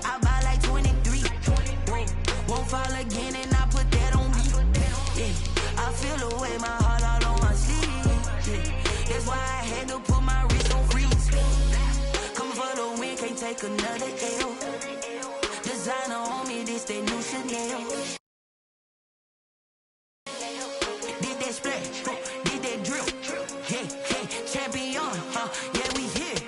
I buy like 23. Won't fall again and I put that on me. Yeah. I feel the way, my heart all on my sleeve. Yeah. That's why I had to put my wrist on freeze. Coming for the win, can't take another L. Designer on me, this that new Chanel. Did that splash, did that drill. Yeah, champion, yeah, we here.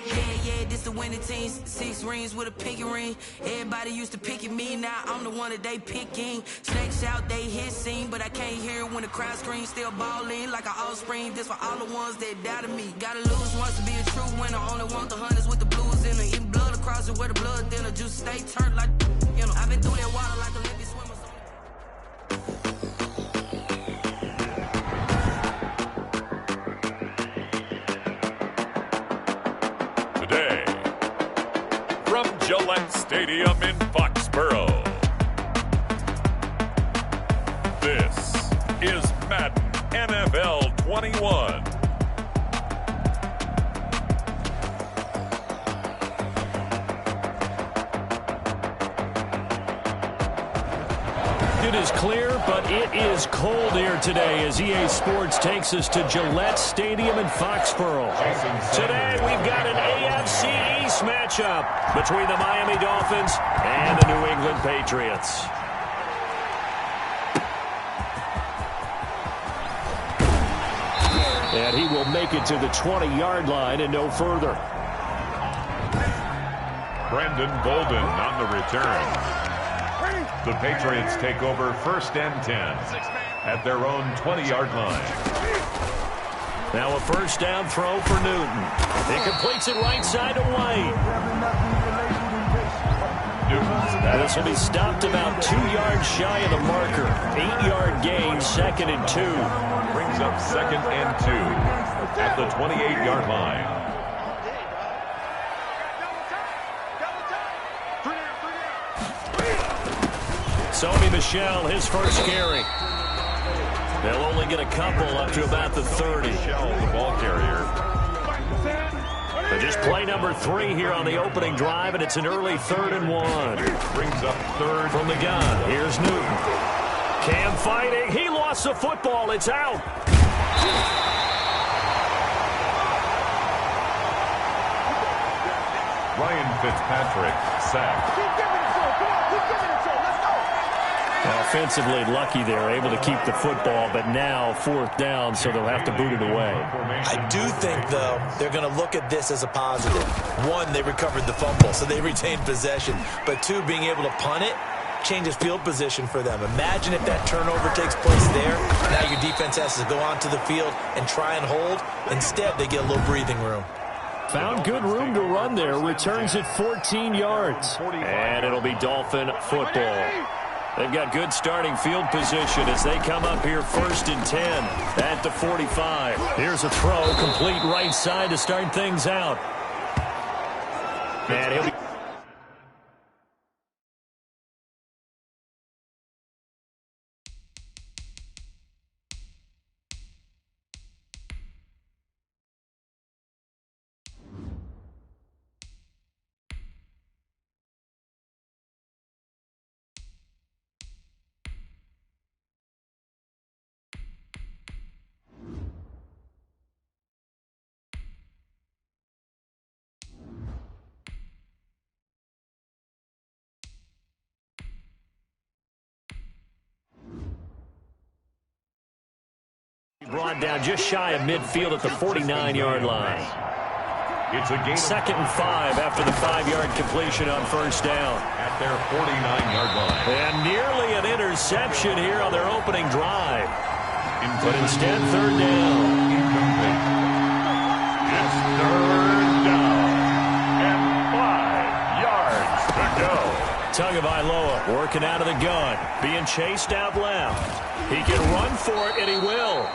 Yeah, this the winning team. 6 rings with a pinky ring. Everybody used to pick at me, now I'm the one that they picking. Snakes out, they hit scene, but I can't hear it when the crowd screams. Still balling like an offspring. This for all the ones that doubted me. Gotta lose once to be a true winner. Only want the hunters with the blues in it. Eating blood across it where the blood thinner. Juice stay turned like, you know. I've been through that water like Olympic swimmers. Today, from Gillette Stadium in Foxborough, this is Madden NFL 21. It is clear, but it is cold here today as EA Sports takes us to Gillette Stadium in Foxborough. Today, we've got an AFC East matchup between the Miami Dolphins and the New England Patriots. And he will make it to the 20-yard line and no further. Brandon Bolden on the return. The Patriots take over 1st and 10 at their own 20-yard line. Now a first down throw for Newton. He completes it right side to White. This will be stopped about 2 yards shy of the marker. 8-yard gain, 2nd and 2. Brings up 2nd and 2 at the 28-yard line. Sony Michel, his first carry. They'll only get a couple up to about the 30. Michel, the ball carrier. But just play number 3 here on the opening drive, and it's an early 3rd and 1. Brings up 3rd from the gun. Here's Newton. Cam fighting. He lost the football. It's out. Ryan Fitzpatrick sacked. Offensively lucky they're able to keep the football, but now 4th down, so they'll have to boot it away. I do think, though, they're going to look at this as a positive. 1, they recovered the fumble, so they retained possession. But 2, being able to punt it changes field position for them. Imagine if that turnover takes place there. Now your defense has to go onto the field and try and hold. Instead, they get a little breathing room. Found good room to run there. Returns it 14 yards. And it'll be Dolphin football. They've got good starting field position as they come up here 1st and 10 at the 45. Here's a throw, complete right side to start things out. And he'll be... Brought down just shy of midfield at the 49-yard line. It's a gain. 2nd and 5 after the 5-yard completion on 1st down. At their 49-yard line. And nearly an interception here on their opening drive. But instead, 3rd down. Incomplete. It's 3rd down. And 5 yards to go. Tagovailoa working out of the gun. Being chased out left. He can run for it, and he will.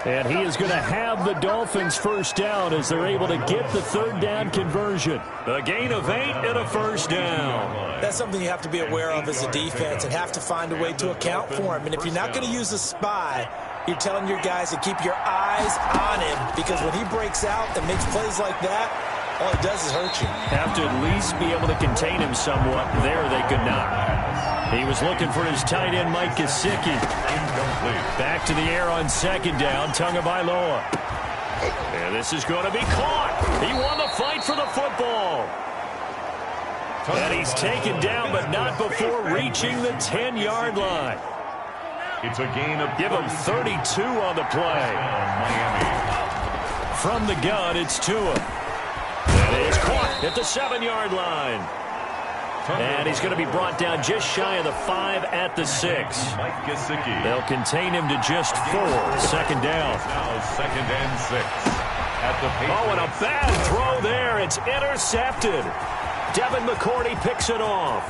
And he is going to have the Dolphins first down as they're able to get the third down conversion. A gain of 8 and a first down. That's something you have to be aware of as a defense and have to find a way to account for him. And if you're not going to use a spy, you're telling your guys to keep your eyes on him, because when he breaks out and makes plays like that, all it does is hurt you. Have to at least be able to contain him somewhat. There they could not. He was looking for his tight end, Mike Gesicki. Back to the air on second down, Tagovailoa. And this is going to be caught. He won the fight for the football. And he's taken down, but not before reaching the 10-yard line. It's a gain of Give him 32 on the play. From the gun, it's Tua. And he's caught at the 7-yard line. And he's going to be brought down just shy of the 5 at the 6. They'll contain him to just 4. Second down. Now second and 6. At the Oh, and a bad throw there. It's intercepted. Devin McCourty picks it off.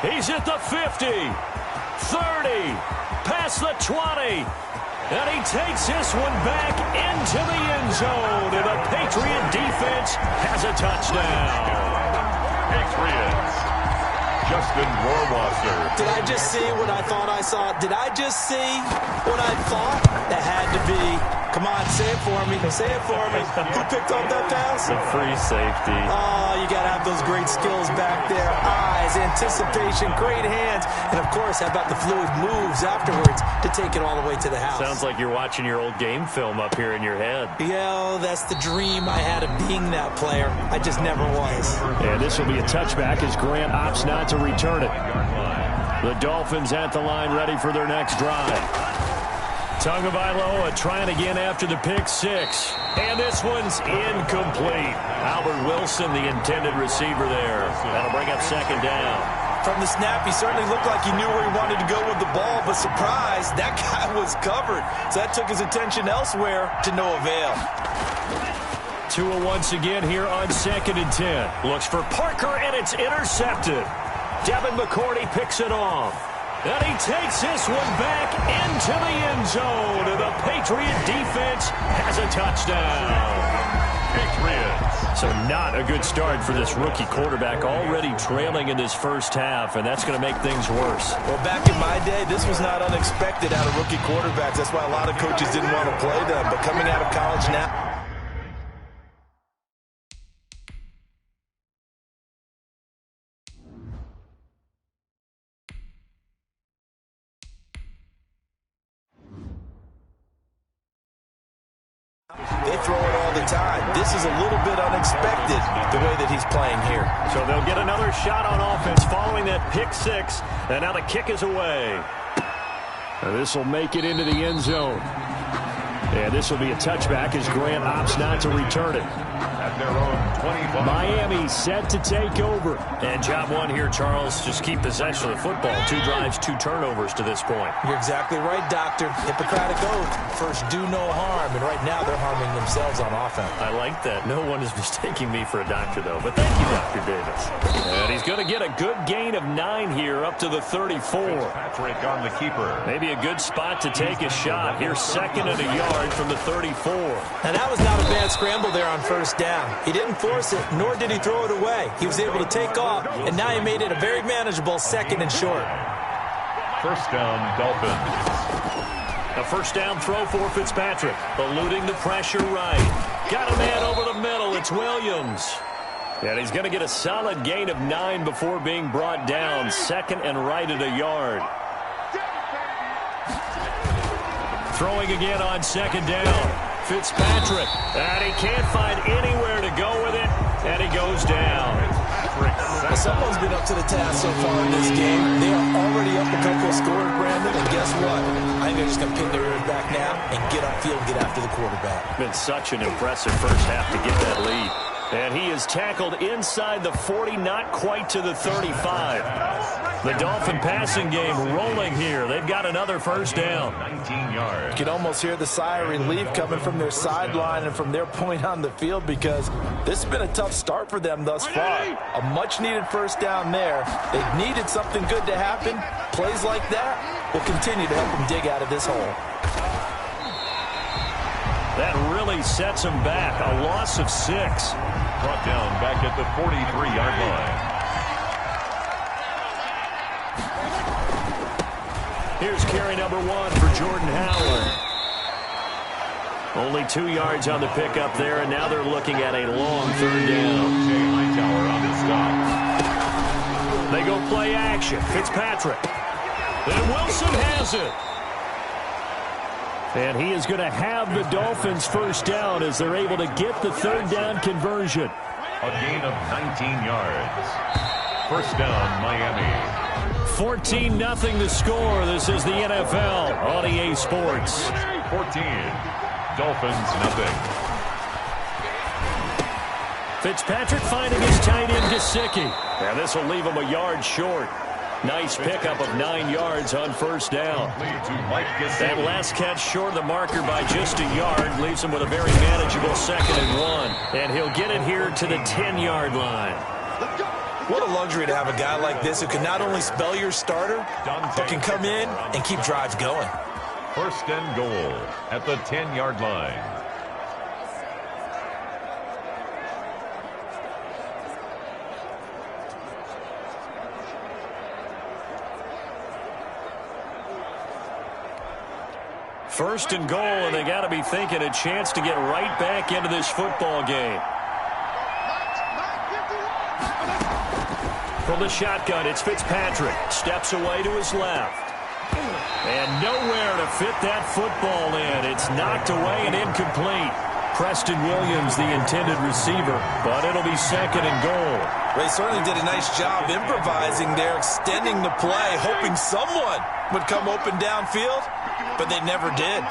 He's at the 50. 30. Past the 20. And he takes this one back into the end zone. And the Patriot defense has a touchdown. Patriots. Justin Rohrwasser. Did I just see what I thought I saw? Did I just see what I thought? That had to be. Come on, say it for me. Say it for me. Who picked up that pass? The free safety. Oh, you got to have those great skills back there. Eyes, anticipation, great hands. And, of course, how about the fluid moves afterwards to take it all the way to the house? Sounds like you're watching your old game film up here in your head. Yeah, that's the dream I had of being that player. I just never was. And this will be a touchback as Grant opts not to return it. The Dolphins at the line ready for their next drive. Tagovailoa trying again after the pick 6. And this one's incomplete. Albert Wilson, the intended receiver there. That'll bring up second down. From the snap, he certainly looked like he knew where he wanted to go with the ball, but surprise, that guy was covered. So that took his attention elsewhere to no avail. Tua once again here on second and 10. Looks for Parker, and it's intercepted. Devin McCourty picks it off. And he takes this one back into the end zone. And the Patriot defense has a touchdown. Patriots. So not a good start for this rookie quarterback, already trailing in this first half, and that's going to make things worse. Well, back in my day, this was not unexpected out of rookie quarterbacks. That's why a lot of coaches didn't want to play them. But coming out of college now, they throw it all the time. This is a little bit unexpected, the way that he's playing here. So they'll get another shot on offense following that pick 6, and now the kick is away. This will make it into the end zone. And this will be a touchback as Grant opts not to return it. At their own 25. Miami set to take over. And job one here, Charles, just keep possession of the football. 2 drives, 2 turnovers to this point. You're exactly right, Doctor. Hippocratic oath. First, do no harm. And right now, they're harming themselves on offense. I like that. No one is mistaking me for a doctor, though. But thank you, Dr. Davis. And he's going to get a good gain of 9 here up to the 34. Patrick on the keeper. Maybe a good spot to take a shot. Here's second and a yard from the 34. Now, that was not a bad scramble there on first down. He didn't force it, nor did he throw it away. He was able to take off, and now he made it a very manageable second and short. First down, Dolphins. A first down throw for Fitzpatrick. Eluding the pressure right. Got a man over the middle. It's Williams. And he's going to get a solid gain of 9 before being brought down. Second and right at a yard. Throwing again on second down. Fitzpatrick. And he can't find anywhere to go with it. And he goes down. Well, someone's been up to the task so far in this game. They are already up a couple of scores, Brandon. And guess what? I think they're just going to pin their ears back now and get upfield and get after the quarterback. Been such an impressive first half to get that lead. And he is tackled inside the 40, not quite to the 35. The Dolphin passing game rolling here. They've got another first down. 19 yards. You can almost hear the sigh of relief coming from their sideline and from their point on the field, because this has been a tough start for them thus far. A much-needed first down there. They've needed something good to happen. Plays like that will continue to help them dig out of this hole. That really sets them back. A loss of 6. Brought down back at the 43-yard line. Here's carry number 1 for Jordan Howard. Only 2 yards on the pickup there, and now they're looking at a long 3rd down. Jay Hightower on the stop. They go play action. Fitzpatrick. And Wilson has it. And he is going to have the Dolphins first down as they're able to get the 3rd down conversion. A gain of 19 yards. First down, Miami. 14-0 the score. This is the NFL on EA Sports. 14. Dolphins, nothing. Fitzpatrick finding his tight end, Gesicki. And this will leave him a yard short. Nice pickup of 9 yards on first down. That last catch short of the marker by just a yard leaves him with a very manageable 2nd and 1. And he'll get it here to the 10-yard line. What a luxury to have a guy like this who can not only spell your starter, but can come in and keep drives going. First and goal at the 10-yard line. First and goal, and they got to be thinking a chance to get right back into this football game. From the shotgun, it's Fitzpatrick. Steps away to his left. And nowhere to fit that football in. It's knocked away and incomplete. Preston Williams, the intended receiver, but it'll be 2nd and goal. They certainly did a nice job improvising there, extending the play, hoping someone would come open downfield, but they never did.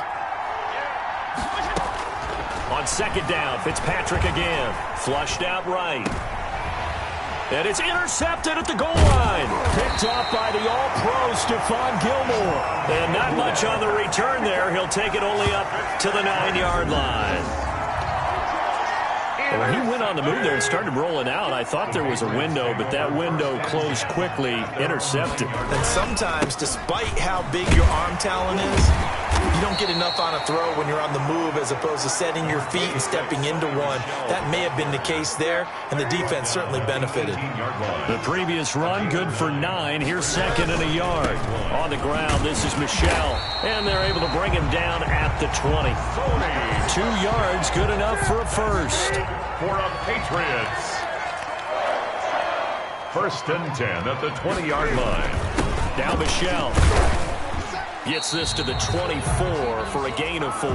On 2nd down, Fitzpatrick again. Flushed out right. And it's intercepted at the goal line. Picked off by the all-pro Stephon Gilmore. And not much on the return there. He'll take it only up to the 9-yard line. Well, he went on the move there and started rolling out. I thought there was a window, but that window closed quickly, intercepted. And sometimes, despite how big your arm talent is, you don't get enough on a throw when you're on the move as opposed to setting your feet and stepping into one. That may have been the case there, and the defense certainly benefited. The previous run, good for 9. Here's 2nd and a yard. On the ground, this is Michelle, and they're able to bring him down at the 20. 2 yards, good enough for a first. For a Patriots. First and 10 at the 20-yard line. Now Michelle gets this to the 24 for a gain of 4.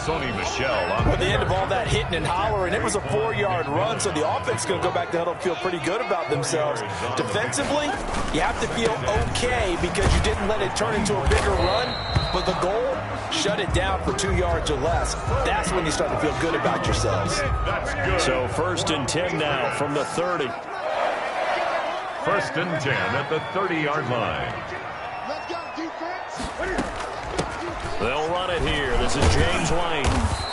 Sony Michel on At the end of all that hitting and hollering, it was a 4-yard run, so the offense is going to go back to huddle and feel pretty good about themselves. Defensively, you have to feel okay because you didn't let it turn into a bigger run, but the goal, shut it down for 2 yards or less. That's when you start to feel good about yourselves. So 1st and 10 now from the 30. First and 10 at the 30-yard line. They'll run it here. This is James White.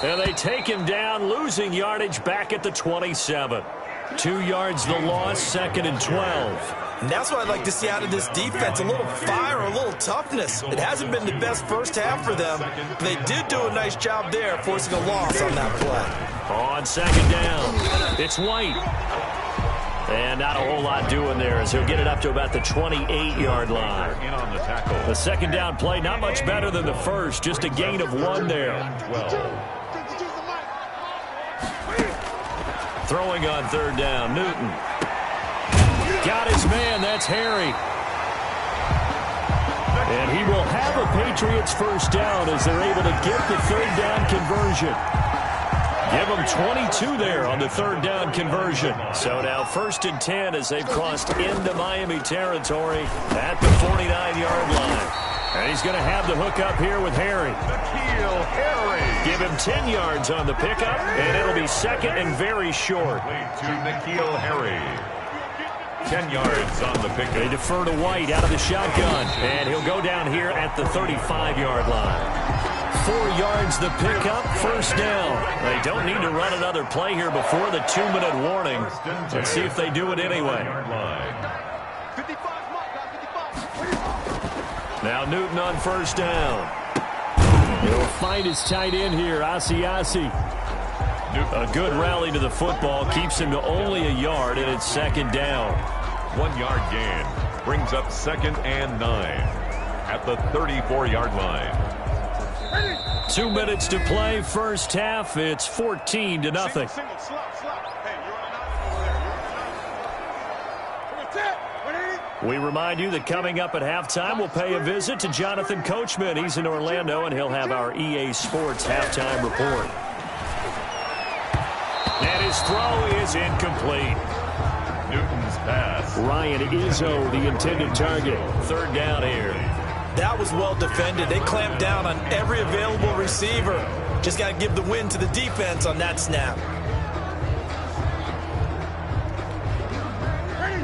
And they take him down, losing yardage back at the 27. 2 yards the loss, 2nd and 12. And that's what I'd like to see out of this defense, a little fire, a little toughness. It hasn't been the best first half for them. They did do a nice job there, forcing a loss on that play. On 2nd down, it's White. And not a whole lot doing there as he'll get it up to about the 28-yard line. In on the tackle. The 2nd down play, not much better than the first, just a gain of 1 there. 12. Throwing on 3rd down, Newton. Got his man, that's Harry. And he will have a Patriots first down as they're able to get the 3rd down conversion. Give them 22 there on the 3rd down conversion. So now 1st and 10 as they've crossed into Miami territory at the 49-yard line. And he's going to have the hook up here with Harry. N'Keal Harry. Give him 10 yards on the pickup, and it'll be 2nd and very short. To N'Keal Harry. 10 yards on the pickup. They defer to White out of the shotgun, and he'll go down here at the 35-yard line. 4 yards the pickup, first down. They don't need to run another play here before the 2-minute warning. Let's see if they do it anyway. Now Newton on first down. He'll find his tight end here, Asiasi. A good rally to the football keeps him to only a yard, and it's second down. 1 yard gain brings up 2nd and 9 at the 34-yard line. 2 minutes to play, first half. It's 14-0. We remind you that coming up at halftime, we'll pay a visit to Jonathan Coachman. He's in Orlando, and he'll have our EA Sports halftime report. And his throw is incomplete. Newton's pass. Ryan Izzo, the intended target. Third down here. That was well defended. They clamped down on every available receiver. Just got to give the win to the defense on that snap.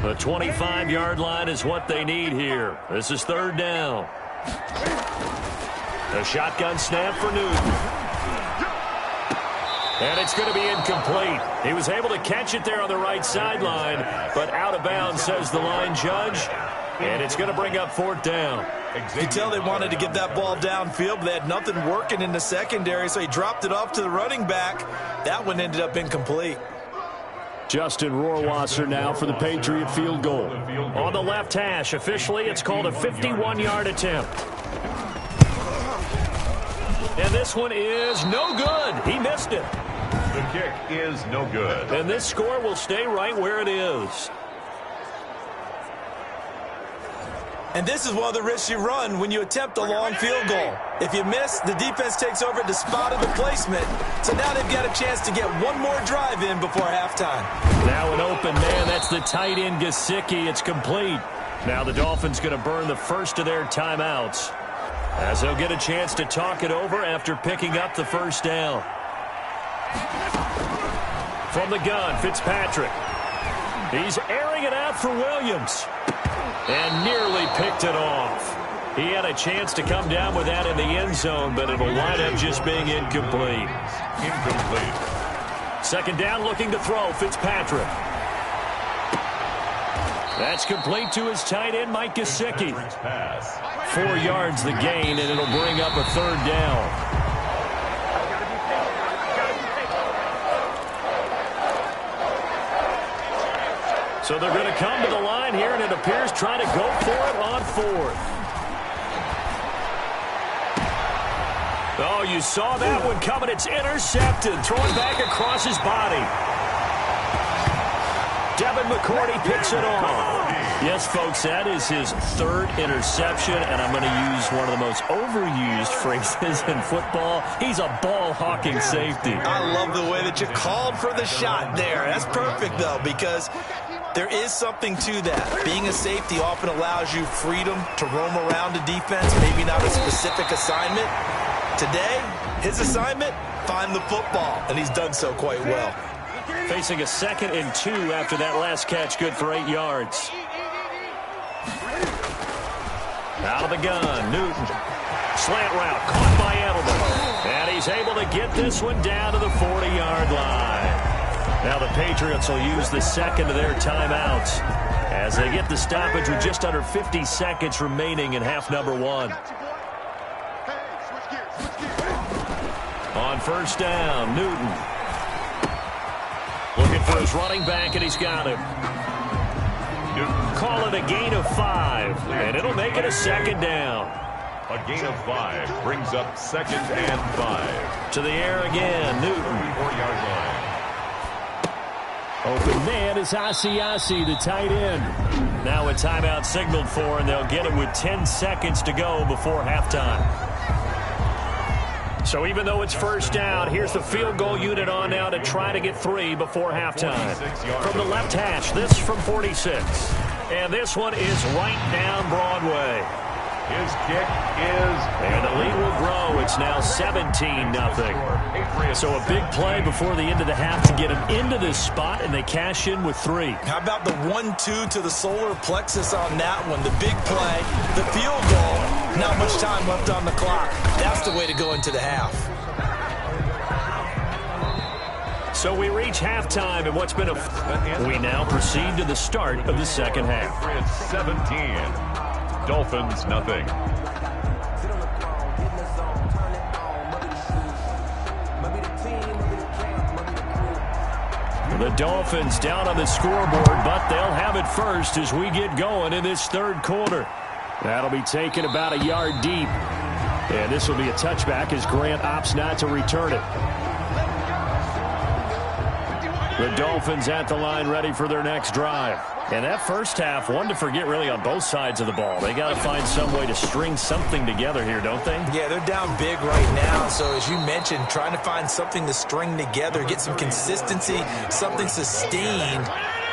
The 25-yard line is what they need here. This is third down. A shotgun snap for Newton. And it's going to be incomplete. He was able to catch it there on the right sideline, but out of bounds, says the line judge. And it's going to bring up fourth down. You can tell they wanted to get that ball downfield, but they had nothing working in the secondary, so he dropped it off to the running back. That one ended up incomplete. Justin Rohrwasser now for the Patriot field goal. On the left hash, officially it's called a 51-yard attempt. And this one is no good. He missed it. The kick is no good. And this score will stay right where it is. And this is one of the risks you run when you attempt a long field goal. If you miss, the defense takes over at the spot of the placement. So now they've got a chance to get one more drive in before halftime. Now an open man. That's the tight end, Gesicki. It's complete. Now the Dolphins going to burn the first of their timeouts, as they'll get a chance to talk it over after picking up the first down. From the gun, Fitzpatrick. He's airing it out for Williams. And nearly picked it off. He had a chance to come down with that in the end zone, but it'll wind up just being incomplete. Incomplete. Second down, looking to throw, Fitzpatrick. That's complete to his tight end, Mike Gesicki. 4 yards the gain, and it'll bring up a third down. So they're going to come to the line here, and it appears trying to go for it on fourth. Oh, you saw that one coming. It's intercepted. Throwing back across his body. Devin McCourty picks it off. Yes, folks, that is his third interception, and I'm going to use one of the most overused phrases in football. He's a ball-hawking safety. I love the way that you called for the shot there. That's perfect, though, because there is something to that. Being a safety often allows you freedom to roam around a defense, maybe not a specific assignment. Today, his assignment, find the football, and he's done so quite well. Facing a 2nd and 2 after that last catch, good for 8 yards. Out of the gun, Newton. Slant route, caught by Edelman. And he's able to get this one down to the 40-yard line. Now the Patriots will use the second of their timeouts as they get the stoppage with just under 50 seconds remaining in half number 1. On first down, Newton. Looking for his running back, and he's got him. Call it a gain of 5, and it'll make it a second down. A gain of 5 brings up 2nd and 5. To the air again, Newton. 4-yard line. Open man is Asiasi, the tight end. Now a timeout signaled for, and they'll get it with 10 seconds to go before halftime. So even though it's first down, here's the field goal unit on now to try to get 3 before halftime. From the left hash, this from 46. And this one is right down Broadway. His kick is... And the lead will grow. It's now 17-0. So a big play before the end of the half to get him into this spot, and they cash in with 3. How about the 1-2 to the solar plexus on that one? The big play, the field goal, not much time left on the clock. That's the way to go into the half. So we reach halftime, and what's been a... We now proceed to the start of the second half. Patriots 17. Dolphins nothing. Dolphins down on the scoreboard, but they'll have it first as we get going in this third quarter. That'll be taken about a yard deep. And this will be a touchback as Grant opts not to return it. The Dolphins at the line ready for their next drive. And that first half, one to forget really on both sides of the ball. They got to find some way to string something together here, don't they? Yeah, they're down big right now. So as you mentioned, trying to find something to string together, get some consistency, something sustained,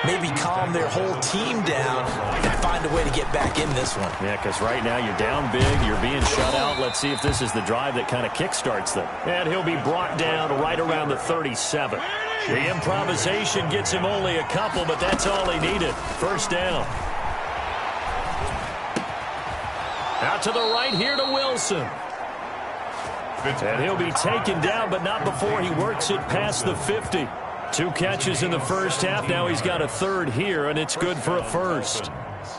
maybe calm their whole team down and find a way to get back in this one. Yeah, because right now you're down big, you're being shut out. Let's see if this is the drive that kind of kickstarts them. And he'll be brought down right around the 37. The improvisation gets him only a couple, but that's all he needed. First down. Out to the right here to Wilson. And he'll be taken down, but not before he works it past the 50. 2 catches in the first half. Now he's got a third here, and it's good for a first.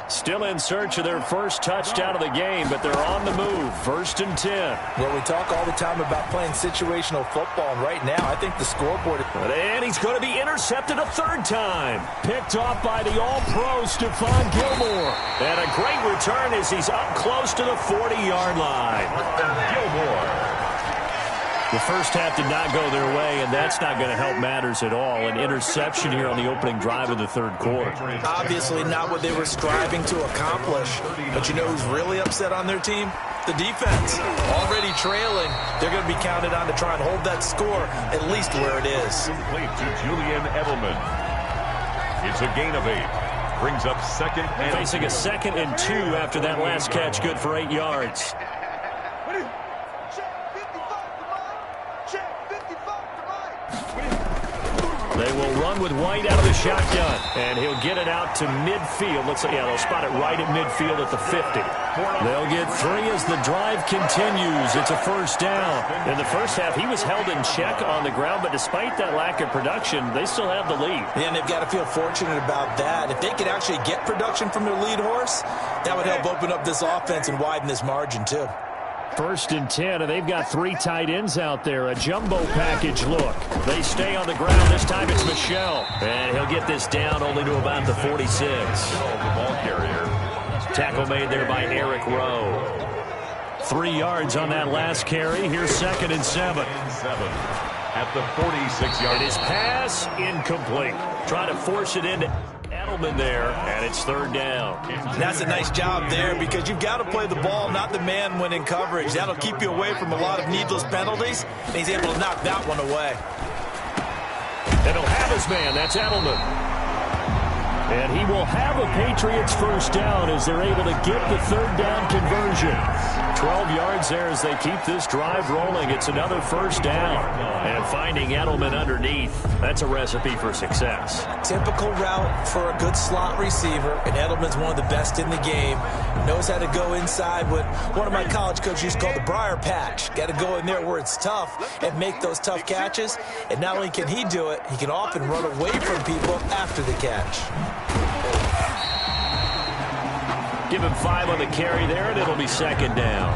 Still in search of their first touchdown of the game, but they're on the move. 1st and 10. Well, we talk all the time about playing situational football, and right now I think the scoreboard... And he's going to be intercepted a third time. Picked off by the all-pro Stephon Gilmore. And a great return as he's up close to the 40-yard line. Gilmore. The first half did not go their way, and that's not going to help matters at all. An interception here on the opening drive of the third quarter. Obviously not what they were striving to accomplish. But you know who's really upset on their team? The defense. Already trailing. They're going to be counted on to try and hold that score at least where it is. Complete to Julian Edelman. It's a gain of 8. Brings up second and facing a 2nd and 2 after that last catch, good for 8 yards. They will run with White out of the shotgun, and he'll get it out to midfield. Looks like, yeah, they'll spot it right at midfield at the 50. They'll get 3 as the drive continues. It's a first down. In the first half, he was held in check on the ground, but despite that lack of production, they still have the lead. Yeah, and they've got to feel fortunate about that. If they could actually get production from their lead horse, that would help open up this offense and widen this margin, too. 1st and 10, and they've got 3 tight ends out there. A jumbo package look. They stay on the ground. This time it's Michel. And he'll get this down only to about the 46. the ball carrier. Tackle made there by Eric Rowe. 3 yards on that last carry. Here's 2nd and 7. At the 46-yard line. His pass incomplete. Trying to force it into Edelman there, and it's 3rd down. That's a nice job there because you've got to play the ball, not the man when in coverage. That'll keep you away from a lot of needless penalties, and he's able to knock that one away. And he'll have his man. That's Edelman. And he will have a Patriots first down as they're able to get the 3rd down conversion. 12 yards there as they keep this drive rolling. It's another first down. And finding Edelman underneath, that's a recipe for success. Typical route for a good slot receiver, and Edelman's one of the best in the game. Knows how to go inside what one of my college coaches used to call the briar patch. Got to go in there where it's tough and make those tough catches. And not only can he do it, he can often run away from people after the catch. Give him 5 on the carry there, and it'll be 2nd down.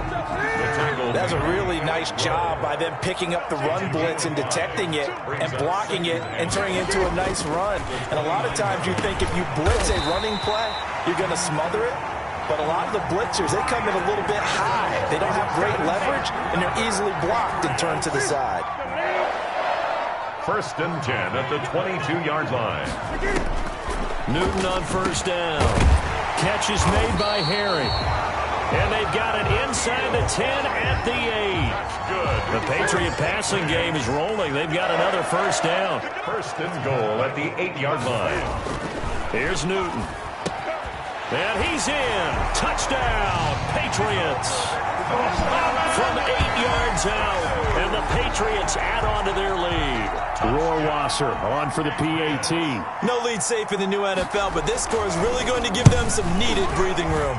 That's a really nice job by them picking up the run blitz and detecting it and blocking it and turning it into a nice run. And a lot of times you think if you blitz a running play, you're going to smother it. But a lot of the blitzers, they come in a little bit high. They don't have great leverage, and they're easily blocked and turned to the side. 1st and 10 at the 22-yard line. Newton on 1st down. Catch is made by Harry. And they've got it inside the 10 at the 8. The Patriot passing game is rolling. They've got another first down. 1st and goal at the 8-yard line. Here's Newton. And he's in. Touchdown, Patriots. From 8 yards out. And the Patriots add on to their lead. Rohrwasser on for the PAT. No lead safe in the new NFL, but this score is really going to give them some needed breathing room.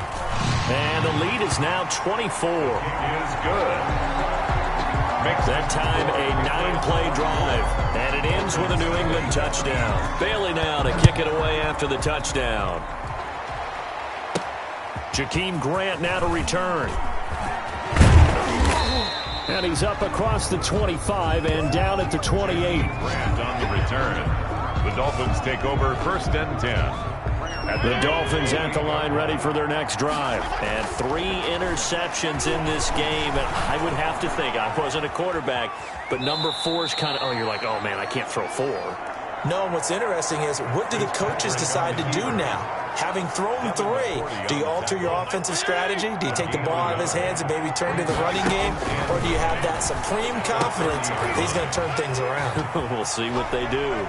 And the lead is now 24. It is good. Makes that time a 9-play drive. And it ends with a New England touchdown. Bailey now to kick it away after the touchdown. Jakeem Grant now to return. And he's up across the 25 and down at the 28. Grant on the return. The Dolphins take over 1st and 10. The Dolphins at the line ready for their next drive. And 3 interceptions in this game. And I would have to think, I wasn't a quarterback, but number 4 is kind of, oh, you're like, oh, man, I can't throw 4. No, and what's interesting is, what do the coaches decide to do now? Having thrown 3, do you alter your offensive strategy? Do you take the ball out of his hands and maybe turn to the running game? Or do you have that supreme confidence that he's going to turn things around? We'll see what they do.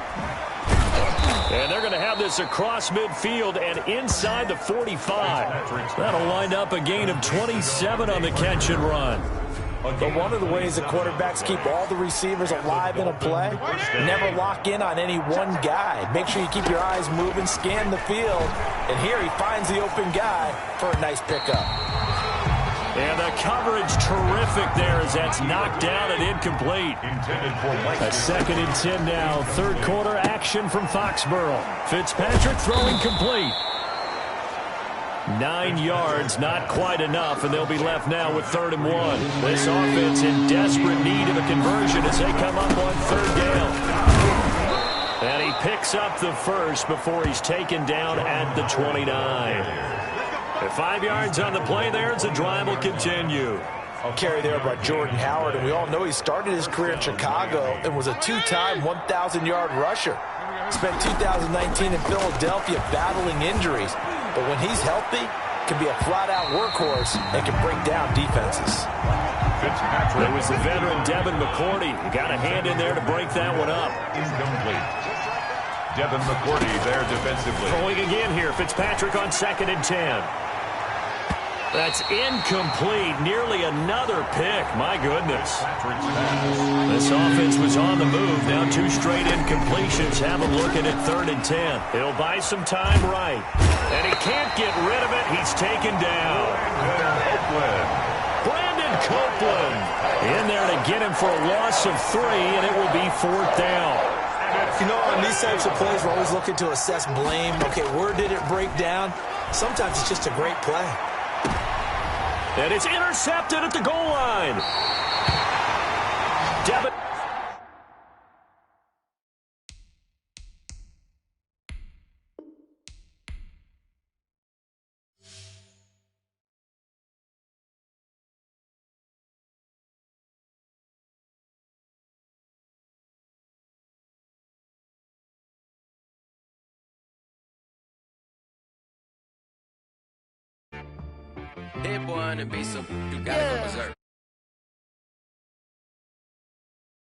And they're going to have this across midfield and inside the 45. That'll wind up a gain of 27 on the catch and run. But one of the ways that quarterbacks keep all the receivers alive in a play, never lock in on any one guy. Make sure you keep your eyes moving, scan the field, and here he finds the open guy for a nice pickup. And the coverage terrific there as that's knocked down and incomplete. A 2nd and 10 now. 3rd quarter action from Foxborough. Fitzpatrick throwing complete. 9 yards, not quite enough, and they'll be left now with 3rd and 1. This offense in desperate need of a conversion as they come up on 3rd down. And he picks up the first before he's taken down at the 29. 5 yards on the play there as the drive will continue. Carry there by Jordan Howard, and we all know he started his career in Chicago and was a 2-time 1,000-yard rusher. Spent 2019 in Philadelphia battling injuries, but when he's healthy, can be a flat-out workhorse and can break down defenses. It was the veteran Devin McCourty. He got a hand in there to break that one up. Incomplete. Devin McCourty there defensively. Throwing again here. Fitzpatrick on 2nd and 10. That's incomplete. Nearly another pick. My goodness. This offense was on the move. Now 2 straight incompletions. Have him looking at 3rd and 10. He'll buy some time right. And he can't get rid of it. He's taken down. Brandon Copeland in there to get him for a loss of 3, and it will be 4th down. You know, on these types of plays, we're always looking to assess blame. Okay, where did it break down? Sometimes it's just a great play. And it's intercepted at the goal line. Devin. That boy on the beat, so you gotta go berserk.